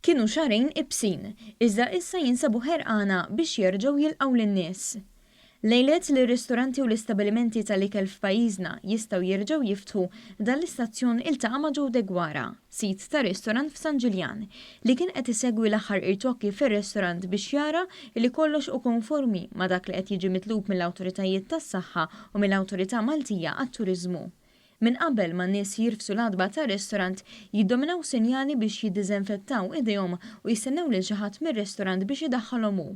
Kienu xarejn ibsin, iżda issa jinsabu ħerqana biex jerġgħu jilqgħu lin-nies. Lejlet li r-ristoranti u l-istabbilimenti tal-ikel f'pajjiżna jistgħu jerġgħu jiftħu dan l-istazzjon iltaqa' ma' Joe Deguara, sit tar-ristorant f'San Ġiljan, li kien qed isegwi l-aħħar irtokki fir-ristorant biex jara li kollox hu konformi ma' dak li qed jiġi mitlub mill-awtoritajiet tas-saħħa u mill-Awtorità Maltija għat-Turiżmu. Min qabel ma n-nies jirfsu l-għatba tar-ristorant jiddominaw sinjali biex jiddiżinfettaw idejhom u jistennew lil xi ħadd mir-ristorant biex idaħħalhom hu.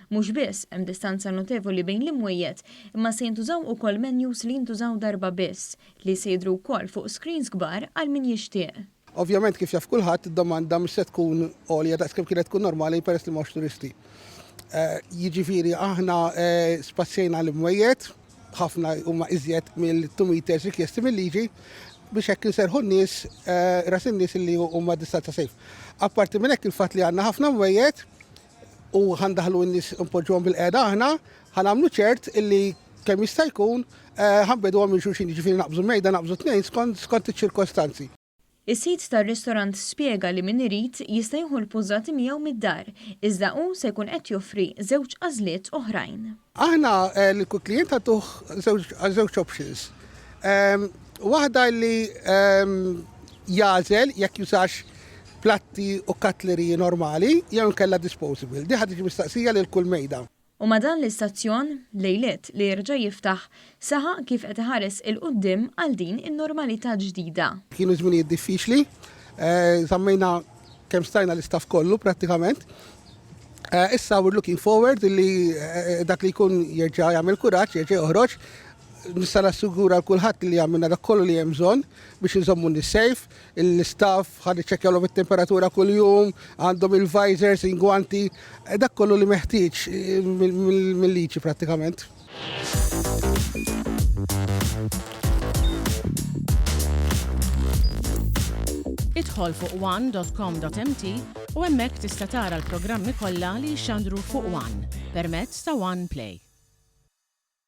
Mhux biss hemm distanza notevoli bejn l-imwejjed, imma se jintużaw ukoll menus li jintużaw darba biss li se jidhru wkoll fuq screens kbar għal min jixtieq. Ovvjament kif jaf kulħadd id-domanda mhux se tkun għolja daqskemm kienet tkun normali peress li mhux turisti. Jiġifieri aħna spazzjajna l-imwejjed, ħafna huma iżjed mill-2 meters rikjesti mill-liġi biex hekk inserħu n-nies ras in-nies li huma distanza safe. Apparti minn hekk il-fatt li għandna ħafna mwejjed u ħandaħlu n-nies npoġġuhom bil-qiegħda aħna ħanagħmlu ċert illi kemm jista' jkun ħanbeduhom minn xulxin jiġifieri naqbżu mejda naqbżu tnejn skont iċ-ċirkostanzi. Is-sit tar-ristorant spjega li min irid jista' jieħu l-pużati miegħu mid-dar, iżda hu se jkun qed joffri żewġ għażliet oħrajn. Aħna l-klient għatuh żewġ options. Waħda li jażel jekk jużax platti u cutlery normali jew inkella disposable. Di ħad tiġi mistaqsija lil kull mejda. U ma dan l-istazzjon lejlet li jerġa' jiftaħ saħaq kif qed iħares il-quddiem għal din in-normalità ġdida. Kienu żminijiet diffiċli, żammejna kemm stajna l-istaff kollu prattikament. Issa we're looking forward li dak li jkun jerġa' jagħmel kuraġġ, jerġa' joħroġ. Nista' nassigura l-kulħadd li għamilna dak kollu li hemm bżonn biex inżommu n-safe, l-istaff ħad iċċekkjawhom it-temperatura kuljum, għandhom il-visors, il-gwanti, dak kollu li meħtieġ mill-liġi prattikament. Idħol fuq one.com.mt u hemmhekk tista' tara l-programmi kollha li jxandru fuq One permezz ta' One Play.